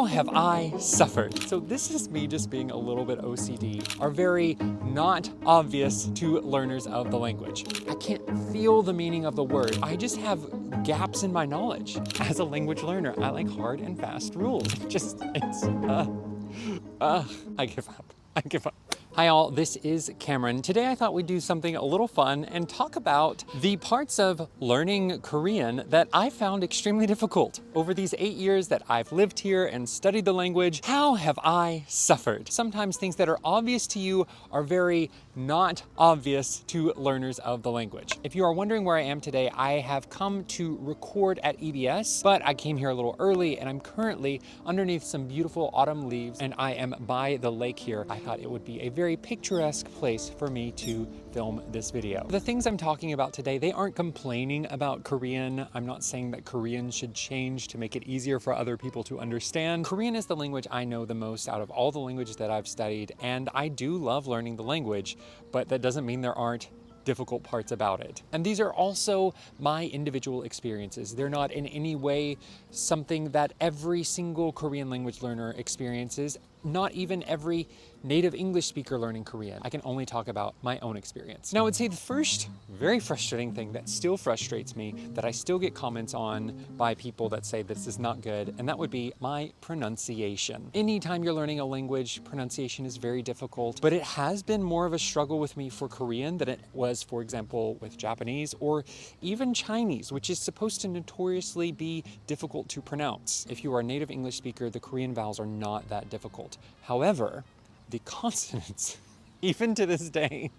how have I suffered? So this is me just being a little bit OCD, are very not obvious to learners of the language. I can't feel the meaning of the word. I just have gaps in my knowledge. As a language learner, I like hard and fast rules. I give up. I give up. Hi all, this is Cameron. Today I thought we'd do something a little fun and talk about the parts of learning Korean that I found extremely difficult. Over these 8 years that I've lived here and studied the language, how have I suffered? Sometimes things that are obvious to you are very not obvious to learners of the language. If you are wondering where I am today, I have come to record at EBS, but I came here a little early and I'm currently underneath some beautiful autumn leaves and I am by the lake here. I thought it would be a very picturesque place for me to film this video. The things I'm talking about today, they aren't complaining about Korean. I'm not saying that Korean should change to make it easier for other people to understand. Korean is the language I know the most out of all the languages that I've studied, and I do love learning the language, but that doesn't mean there aren't difficult parts about it. And these are also my individual experiences. They're not in any way something that every single Korean language learner experiences, not even every native English speaker learning Korean. I can only talk about my own experience. Now I would say the first very frustrating thing that still frustrates me, that I still get comments on by people that say this is not good, and that would be my pronunciation. Anytime you're learning a language, pronunciation is very difficult, but it has been more of a struggle with me for Korean than it was, for example, with Japanese or even Chinese, which is supposed to notoriously be difficult to pronounce. If you are a native English speaker, the Korean vowels are not that difficult. However, the consonants, even to this day,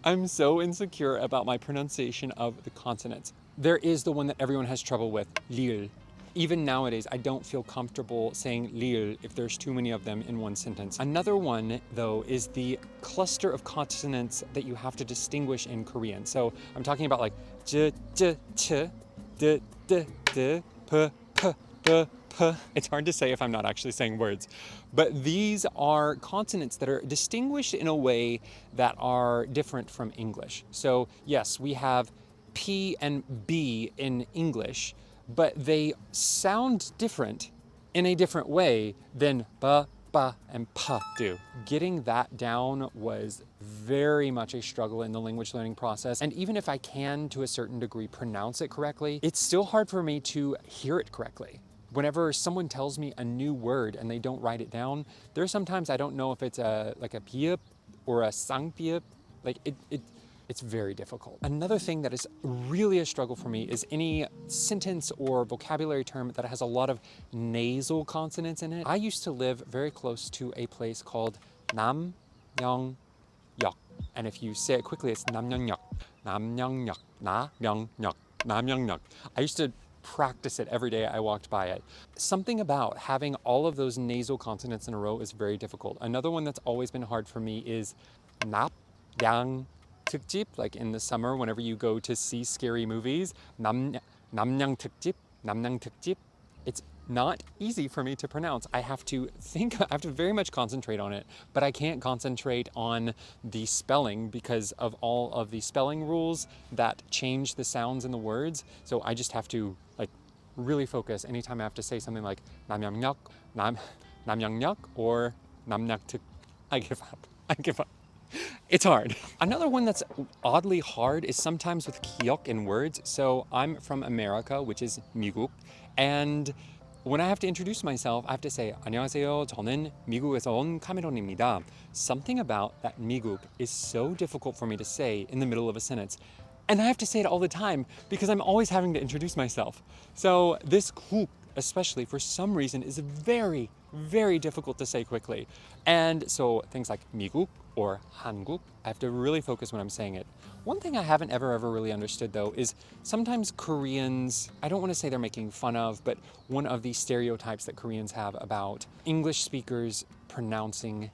I'm so insecure about my pronunciation of the consonants. There is the one that everyone has trouble with, lil. Even nowadays, I don't feel comfortable saying lil if there's too many of them in one sentence. Another one, though, is the cluster of consonants that you have to distinguish in Korean. So I'm talking about like j, j, ch, d, d, d, p, p, p, p. It's hard to say if I'm not actually saying words, but these are consonants that are distinguished in a way that are different from English. So yes, we have P and B in English, but they sound different in a different way than ba, ba, and pa do. Getting that down was very much a struggle in the language learning process. And even if I can, to a certain degree, pronounce it correctly, it's still hard for me to hear it correctly. Whenever someone tells me a new word and they don't write it down, there's sometimes I don't know if it's like a piep or a sangpiep. Like it's very difficult. Another thing that is really a struggle for me is any sentence or vocabulary term that has a lot of nasal consonants in it. I used to live very close to a place called Namyeongyok. And if you say it quickly, it's Namyeongyok, Namyeongyok, Namyeongyok, Namyeongyok. I used to practice it every day I walked by it. Something about having all of those nasal consonants in a row is very difficult. Another one that's always been hard for me is nap, yang, 특집, like in the summer whenever you go to see scary movies, 남양 특집, 남양 특집. It's not easy for me to pronounce. I have to very much concentrate on it, but I can't concentrate on the spelling because of all of the spelling rules that change the sounds in the words. So I just have to like really focus anytime I have to say something like 남양역, 남양역 or 남양특. I give up. I give up. It's hard. Another one that's oddly hard is sometimes with 기억 in words. So I'm from America, which is 미국, and when I have to introduce myself, I have to say 안녕하세요. 저는 미국에서 온 카메론입니다. Something about that 미국 is so difficult for me to say in the middle of a sentence. And I have to say it all the time because I'm always having to introduce myself. So this 국, especially for some reason, is very, very difficult to say quickly. And so things like 미국 or 한국, I have to really focus when I'm saying it. One thing I haven't ever really understood though is sometimes Koreans, I don't want to say they're making fun of, but one of the stereotypes that Koreans have about English speakers pronouncing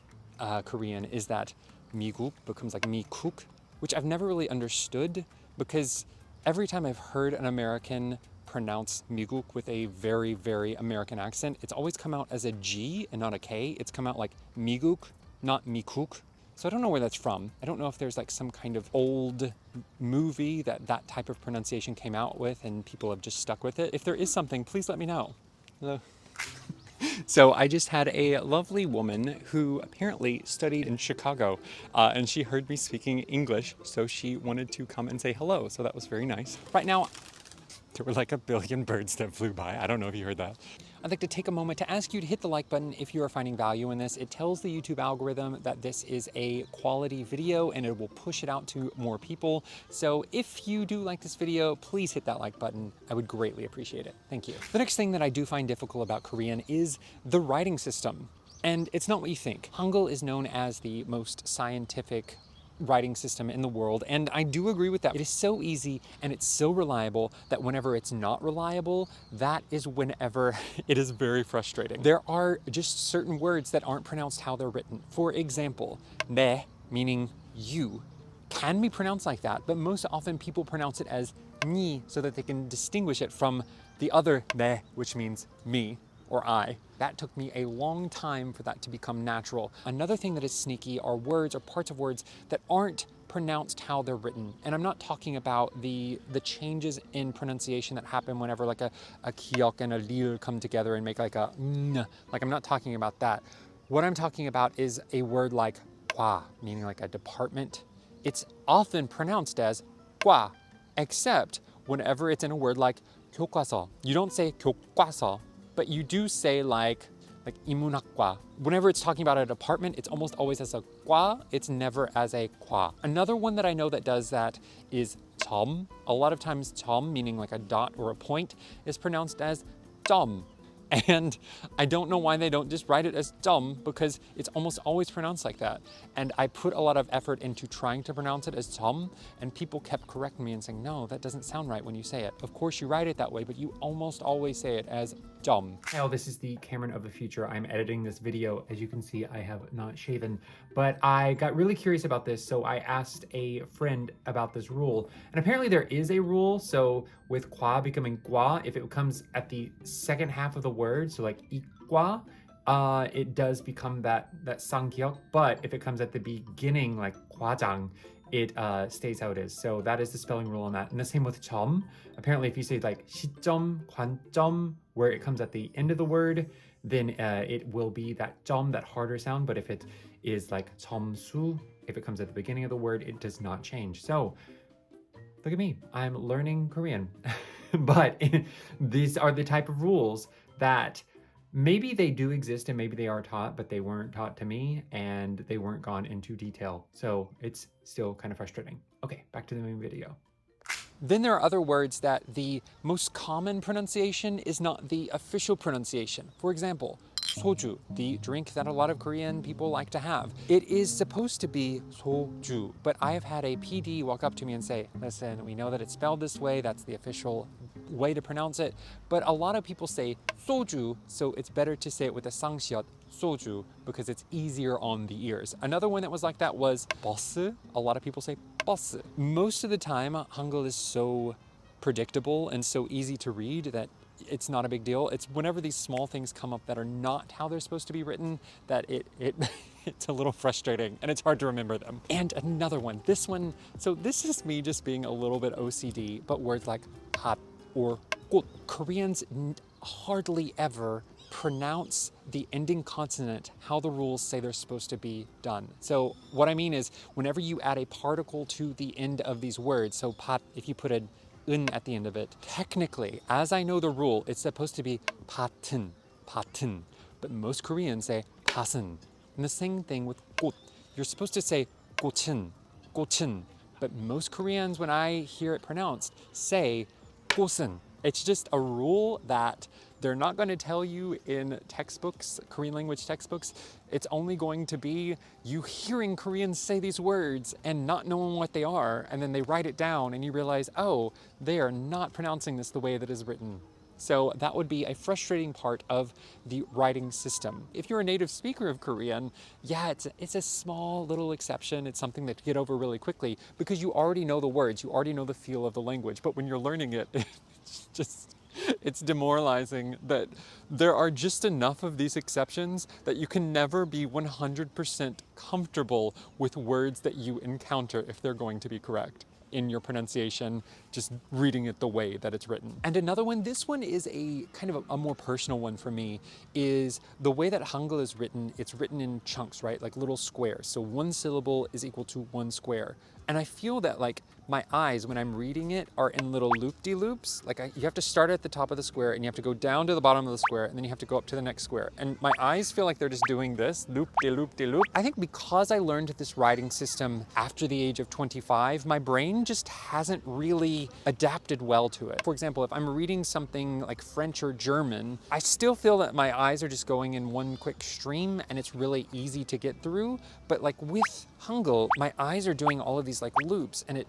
Korean is that 미국 becomes like 미국, which I've never really understood because every time I've heard an American pronounce 미국 with a very, very American accent, it's always come out as a G and not a K. It's come out like 미국, not 미국. So I don't know where that's from. I don't know if there's like some kind of old movie that type of pronunciation came out with and people have just stuck with it. If there is something, please let me know. So I just had a lovely woman who apparently studied in Chicago, and she heard me speaking English, so she wanted to come and say hello. So that was very nice. Right now, there were like a billion birds that flew by. I don't know if you heard that. I'd like to take a moment to ask you to hit the like button if you are finding value in this. It tells the YouTube algorithm that this is a quality video and it will push it out to more people. So if you do like this video, please hit that like button. I would greatly appreciate it. Thank you. The next thing that I do find difficult about Korean is the writing system. And it's not what you think. Hangul is known as the most scientific writing system in the world, and I do agree with that. It is so easy and it's so reliable that whenever it's not reliable, that is whenever it is very frustrating. There are just certain words that aren't pronounced how they're written. For example, 네, meaning you, can be pronounced like that, but most often people pronounce it as ni so that they can distinguish it from the other 네, which means me or I. That took me a long time for that to become natural. Another thing that is sneaky are words or parts of words that aren't pronounced how they're written. And I'm not talking about the changes in pronunciation that happen whenever like a kiok and a liu come together and make like a n. Like I'm not talking about that. What I'm talking about is a word like kwa, meaning like a department. It's often pronounced as kwa, except whenever it's in a word like 교과서. You don't say 교과서, but you do say like 인문학과. Whenever it's talking about a department, it's almost always as a 과, it's never as a 과. Another one that I know that does that is 점. A lot of times 점, meaning like a dot or a point, is pronounced as 점. And I don't know why they don't just write it as 점, because it's almost always pronounced like that. And I put a lot of effort into trying to pronounce it as 점, and people kept correcting me and saying, no, that doesn't sound right when you say it. Of course you write it that way, but you almost always say it as 점. Hi all, this is the Cameron of the future. I'm editing this video. As you can see, I have not shaven, but I got really curious about this, so I asked a friend about this rule. And apparently there is a rule, so with kwa becoming gua, if it comes at the second half of the word, so like ikwa, it does become that sanghyuk, but if it comes at the beginning, like kwajang, it stays how it is. So that is the spelling rule on that. And the same with 점. Apparently if you say like 시점, 관점, where it comes at the end of the word, then it will be that 점, that harder sound. But if it is like 점수, if it comes at the beginning of the word, it does not change. So look at me, I'm learning Korean. But these are the type of rules that maybe they do exist and maybe they are taught, but they weren't taught to me and they weren't gone into detail. So it's still kind of frustrating. Okay, back to the main video. Then there are other words that the most common pronunciation is not the official pronunciation. For example, soju, the drink that a lot of Korean people like to have. It is supposed to be soju, but I have had a PD walk up to me and say, listen, we know that it's spelled this way, that's the official way to pronounce it, but a lot of people say soju, so it's better to say it with a sangsiot, soju, because it's easier on the ears. Another one that was like that was boss. A lot of people say boss. Most of the time, Hangul is so predictable and so easy to read that it's not a big deal. It's whenever these small things come up that are not how they're supposed to be written that it's a little frustrating and it's hard to remember them. And another one, this one, so this is me just being a little bit OCD, but words like hat or 꽃. Koreans hardly ever pronounce the ending consonant how the rules say they're supposed to be done. So what I mean is whenever you add a particle to the end of these words, so pat, if you put an at the end of it, technically, as I know the rule, it's supposed to be pat은, pat은, but most Koreans say pat은. And the same thing with 꽃. You're supposed to say 꽃은, 꽃은, but most Koreans, when I hear it pronounced, say 꽃은. It's just a rule that they're not going to tell you in textbooks, Korean language textbooks. It's only going to be you hearing Koreans say these words and not knowing what they are, and then they write it down and you realize, oh, they are not pronouncing this the way that is written. So that would be a frustrating part of the writing system. If you're a native speaker of Korean, yeah, it's a small little exception. It's something that you get over really quickly because you already know the words, you already know the feel of the language. But when you're learning it, it's demoralizing that there are just enough of these exceptions that you can never be 100% comfortable with words that you encounter if they're going to be correct. in your pronunciation, just reading it the way that it's written. And another one, this one is a kind of a more personal one for me, is the way that Hangul is written. It's written in chunks, right? Like little squares. So one syllable is equal to one square. And I feel that like my eyes, when I'm reading it, are in little loop-de-loops. Like you have to start at the top of the square and you have to go down to the bottom of the square and then you have to go up to the next square. And my eyes feel like they're just doing this, loop-de-loop-de-loop. I think because I learned this writing system after the age of 25, my brain just hasn't really adapted well to it. For example, if I'm reading something like French or German, I still feel that my eyes are just going in one quick stream and it's really easy to get through. But like with Hangul, my eyes are doing all of these like loops and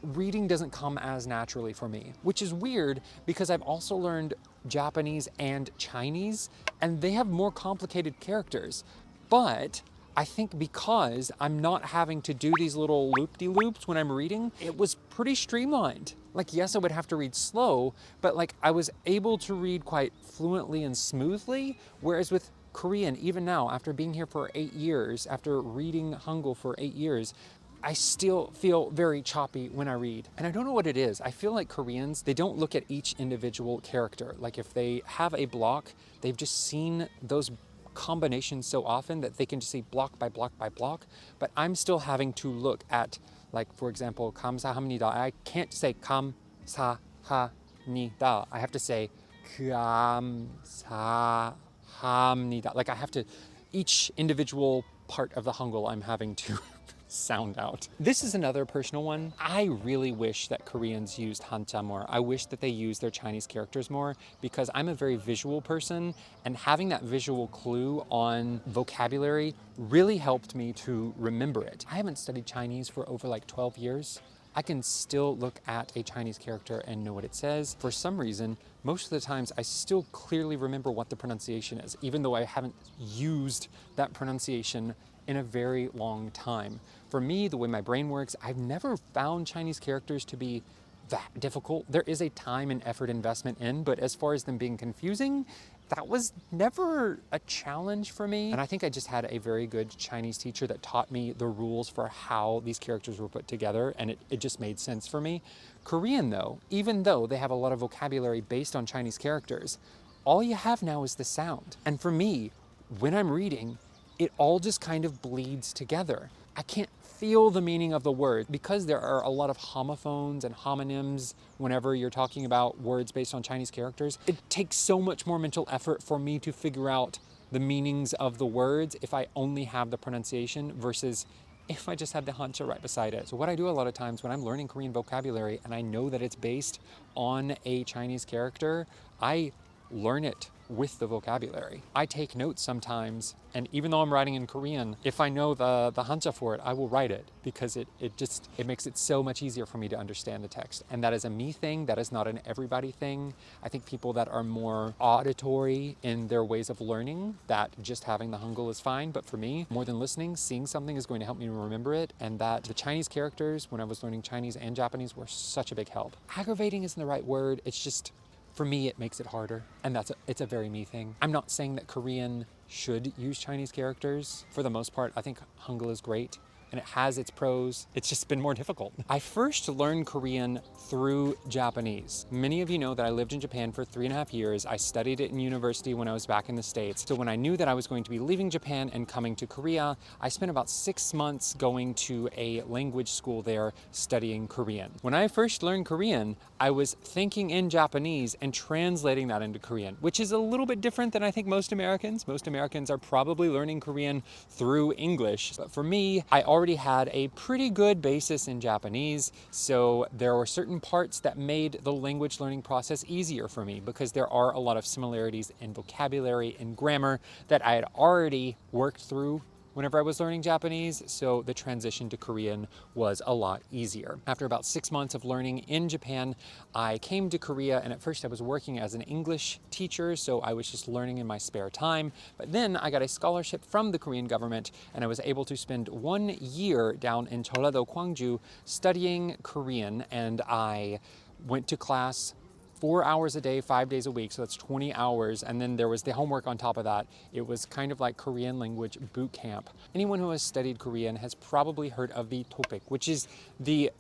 reading doesn't come as naturally for me, which is weird because I've also learned Japanese and Chinese and they have more complicated characters. But I think because I'm not having to do these little loop-de-loops when I'm reading, it was pretty streamlined. Like, yes, I would have to read slow, but like I was able to read quite fluently and smoothly, whereas with Korean, even now, after being here for 8 years, after reading Hangul for 8 years, I still feel very choppy when I read. And I don't know what it is. I feel like Koreans, they don't look at each individual character. Like if they have a block, they've just seen those combinations so often that they can just say block by block by block. But I'm still having to look at, like, for example, 감사합니다. I can't say 감사합니다. I have to say 감사합니다. Like I have to, each individual part of the Hangul I'm having to sound out. This is another personal one. I really wish that Koreans used Hanja more. I wish that they used their Chinese characters more because I'm a very visual person and having that visual clue on vocabulary really helped me to remember it. I haven't studied Chinese for over like 12 years. I can still look at a Chinese character and know what it says. For some reason, most of the times I still clearly remember what the pronunciation is, even though I haven't used that pronunciation in a very long time. For me, the way my brain works, I've never found Chinese characters to be that difficult. There is a time and effort investment in, but as far as them being confusing, that was never a challenge for me. And I think I just had a very good Chinese teacher that taught me the rules for how these characters were put together, and it just made sense for me. Korean though, even though they have a lot of vocabulary based on Chinese characters, all you have now is the sound. And for me, when I'm reading, it all just kind of bleeds together. I can't feel the meaning of the word because there are a lot of homophones and homonyms whenever you're talking about words based on Chinese characters. It takes so much more mental effort for me to figure out the meanings of the words if I only have the pronunciation versus if I just had the Hanja right beside it. So what I do a lot of times when I'm learning Korean vocabulary and I know that it's based on a Chinese character, I learn it with the vocabulary. I take notes sometimes, and even though I'm writing in Korean, if I know the Hanja for it, I will write it because it makes it so much easier for me to understand the text. And that is a me thing, that is not an everybody thing. I think people that are more auditory in their ways of learning, that just having the Hangul is fine. But for me, more than listening, seeing something is going to help me remember it. And that the Chinese characters, when I was learning Chinese and Japanese, were such a big help. Aggravating isn't the right word, it's just, for me, it makes it harder, and it's a very me thing. I'm not saying that Korean should use Chinese characters. For the most part, I think Hangul is great, and it has its pros. It's just been more difficult. I first learned Korean through Japanese. Many of you know that I lived in Japan for 3.5 years. I studied it in university when I was back in the States. So when I knew that I was going to be leaving Japan and coming to Korea, I spent about 6 months going to a language school there studying Korean. When I first learned Korean, I was thinking in Japanese and translating that into Korean, which is a little bit different than I think most Americans. Most Americans are probably learning Korean through English. But for me, I already had a pretty good basis in Japanese, so there were certain parts that made the language learning process easier for me because there are a lot of similarities in vocabulary and grammar that I had already worked through whenever I was learning Japanese, so the transition to Korean was a lot easier. After about 6 months of learning in Japan, I came to Korea, and at first I was working as an English teacher, so I was just learning in my spare time. But then I got a scholarship from the Korean government, and I was able to spend 1 year down in Jeollado, Gwangju, studying Korean, and I went to class 4 hours a day, 5 days a week, so that's 20 hours. And then there was the homework on top of that. It was kind of like Korean language boot camp. Anyone who has studied Korean has probably heard of the TOPIK, which is the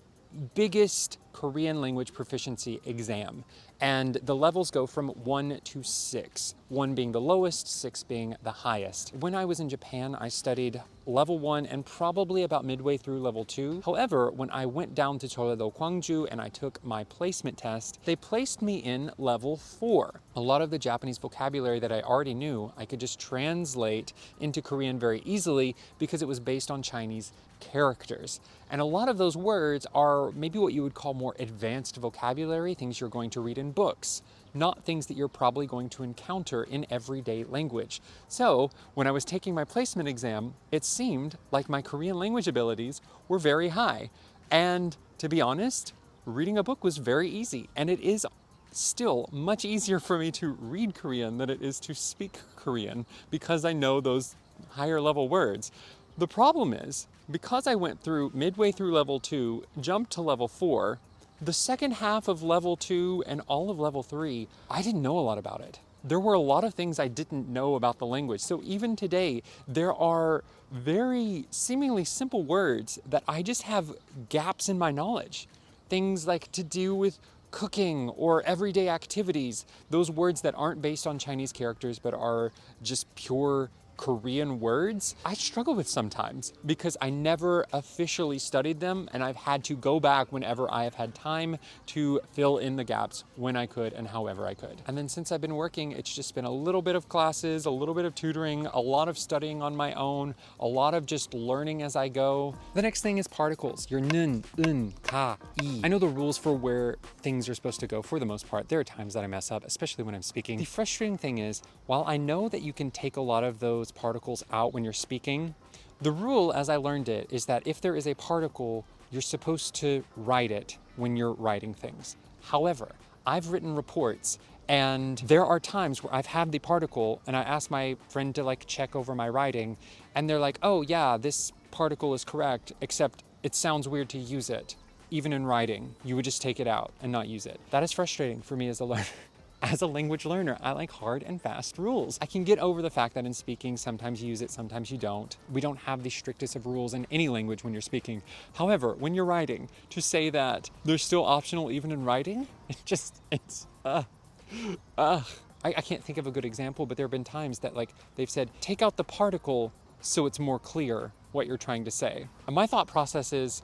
biggest Korean language proficiency exam. And the levels go from 1 to 6, 1 being the lowest, 6 being the highest. When I was in Japan, I studied level 1 and probably about midway through level 2. However, when I went down to Choredo, Gwangju and I took my placement test, they placed me in level 4. A lot of the Japanese vocabulary that I already knew, I could just translate into Korean very easily because it was based on Chinese characters. And a lot of those words are maybe what you would call more advanced vocabulary, things you're going to read in books, not things that you're probably going to encounter in everyday language. So when I was taking my placement exam, it seemed like my Korean language abilities were very high. And to be honest, reading a book was very easy. And it is still much easier for me to read Korean than it is to speak Korean because I know those higher level words. The problem is, because I went through midway through level 2, jumped to level 4, the second half of level 2 and all of level 3, I didn't know a lot about it. There were a lot of things I didn't know about the language. So even today, there are very seemingly simple words that I just have gaps in my knowledge. Things like to do with cooking or everyday activities, those words that aren't based on Chinese characters but are just pure Korean words, I struggle with sometimes because I never officially studied them and I've had to go back whenever I have had time to fill in the gaps when I could and however I could. And then since I've been working, it's just been a little bit of classes, a little bit of tutoring, a lot of studying on my own, a lot of just learning as I go. The next thing is particles, your 는, 은, 가, 이. I know the rules for where things are supposed to go for the most part. There are times that I mess up, especially when I'm speaking. The frustrating thing is, while I know that you can take a lot of those particles out when you're speaking, the rule as I learned it is that if there is a particle, you're supposed to write it when you're writing things. However, I've written reports and there are times where I've had the particle and I ask my friend to check over my writing and they're like, oh yeah, this particle is correct, except it sounds weird to use it. Even in writing, you would just take it out and not use it. That is frustrating for me as a learner. As a language learner, I like hard and fast rules. I can get over the fact that in speaking, sometimes you use it, sometimes you don't. We don't have the strictest of rules in any language when you're speaking. However, when you're writing, to say that they're still optional even in writing, I can't think of a good example, but there have been times that they've said, take out the particle so it's more clear what you're trying to say. And my thought process is,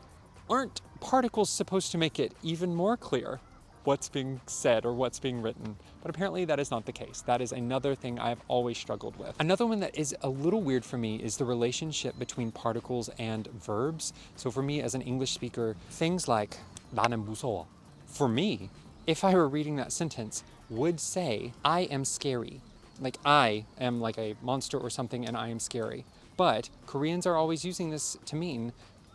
aren't particles supposed to make it even more clear what's being said or what's being written? But apparently that is not the case. That is another thing I've always struggled with. Another one that is a little weird for me is the relationship between particles and verbs. So for me as an English speaker, things like 나는 무서워, for me, if I were reading that sentence, would say, I am scary. Like I am like a monster or something and I am scary. But Koreans are always using this to mean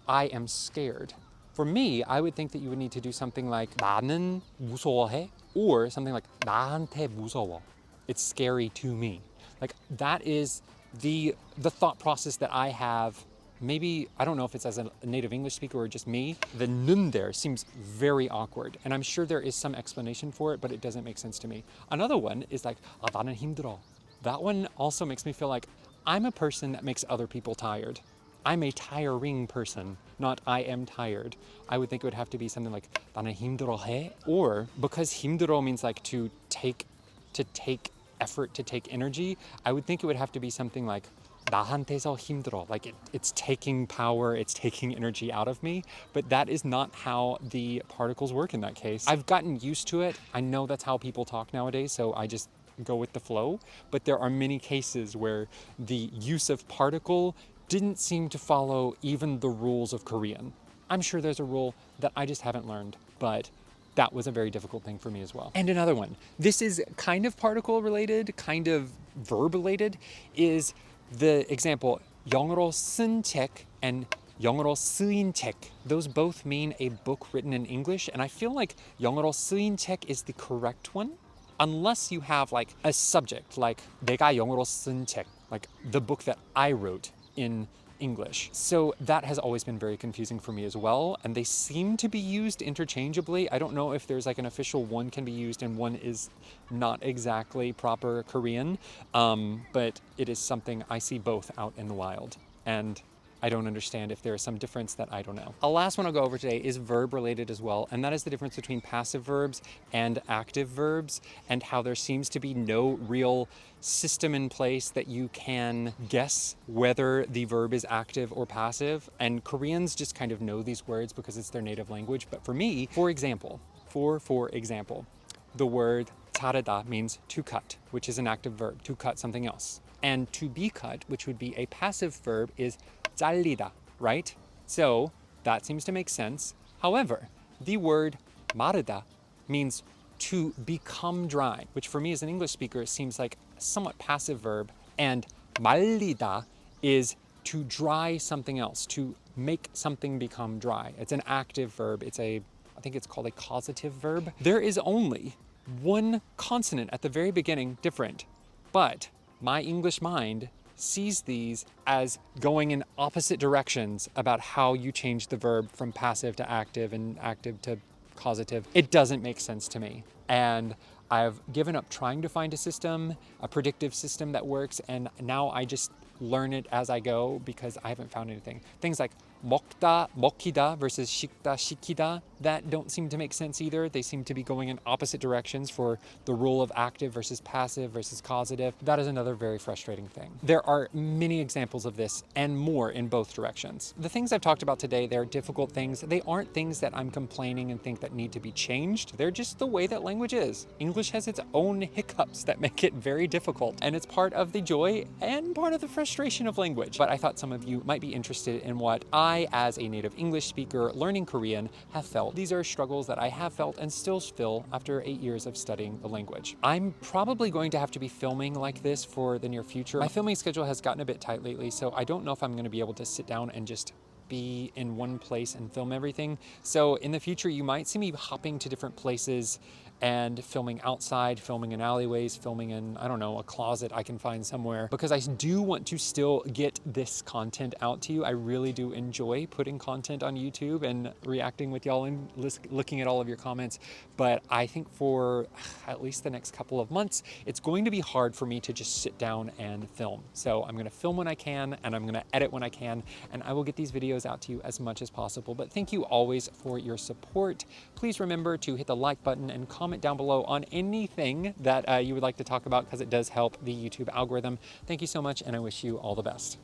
I am scared. For me, I would think that you would need to do something like 나는 무서워해, or something like 나한테 무서워. It's scary to me. Like that is the thought process that I have. Maybe, I don't know if it's as a native English speaker or just me. The 는 there seems very awkward. And I'm sure there is some explanation for it, but it doesn't make sense to me. Another one is like, 나는 힘들어. That one also makes me feel like I'm a person that makes other people tired. I'm a tiring person, not I am tired. I would think it would have to be something like 나는 힘들어해, or because 힘들어 means like to take effort, to take energy, I would think it would have to be something like 나한테서 힘들어, like it's taking power, it's taking energy out of me, but that is not how the particles work in that case. I've gotten used to it. I know that's how people talk nowadays, so I just go with the flow, but there are many cases where the use of particle didn't seem to follow even the rules of Korean. I'm sure there's a rule that I just haven't learned, but that was a very difficult thing for me as well. And another one, this is kind of particle related, kind of verb related, is the example 영어로 쓴 책 and 영어로 쓰인 책. Those both mean a book written in English, and I feel like 영어로 쓰인 책 is the correct one, unless you have like a subject, like 내가 영어로 쓴 책, like the book that I wrote in English. So that has always been very confusing for me as well, and they seem to be used interchangeably. I don't know if there's like an official one can be used and one is not exactly proper Korean, but it is something I see both out in the wild. And I don't understand if there is some difference that I don't know. The last one I'll go over today is verb related as well, and that is the difference between passive verbs and active verbs, and how there seems to be no real system in place that you can guess whether the verb is active or passive. And Koreans just kind of know these words because it's their native language. But for me, for example, the word 자르다 means to cut, which is an active verb, to cut something else. And to be cut, which would be a passive verb, is 잘리다, right? So that seems to make sense. However, the word 마르다 means to become dry, which for me as an English speaker seems like a somewhat passive verb. And 말리다 is to dry something else, to make something become dry. It's an active verb. I think it's called a causative verb. There is only one consonant at the very beginning different, but my English mind sees these as going in opposite directions about how you change the verb from passive to active and active to causative. It doesn't make sense to me. And I've given up trying to find a system, a predictive system that works, and now I just learn it as I go because I haven't found anything. Things like 먹다, 먹히다 versus 식다, 시키다, that don't seem to make sense either. They seem to be going in opposite directions for the rule of active versus passive versus causative. That is another very frustrating thing. There are many examples of this and more in both directions. The things I've talked about today, they're difficult things. They aren't things that I'm complaining and think that need to be changed. They're just the way that language is. English has its own hiccups that make it very difficult, and it's part of the joy and part of the frustration of language. But I thought some of you might be interested in what I, as a native English speaker learning Korean, have felt. These are struggles that I have felt and still feel after 8 years of studying the language. I'm probably going to have to be filming like this for the near future. My filming schedule has gotten a bit tight lately, so I don't know if I'm going to be able to sit down and just be in one place and film everything. So in the future, you might see me hopping to different places and filming outside, filming in alleyways, filming in, I don't know, a closet I can find somewhere, because I do want to still get this content out to you. I really do enjoy putting content on YouTube and reacting with y'all and looking at all of your comments. But I think for at least the next couple of months, it's going to be hard for me to just sit down and film. So I'm gonna film when I can, and I'm gonna edit when I can, and I will get these videos out to you as much as possible. But thank you always for your support. Please remember to hit the like button and comment down below on anything that you would like to talk about, because it does help the YouTube algorithm. Thank you so much, and I wish you all the best.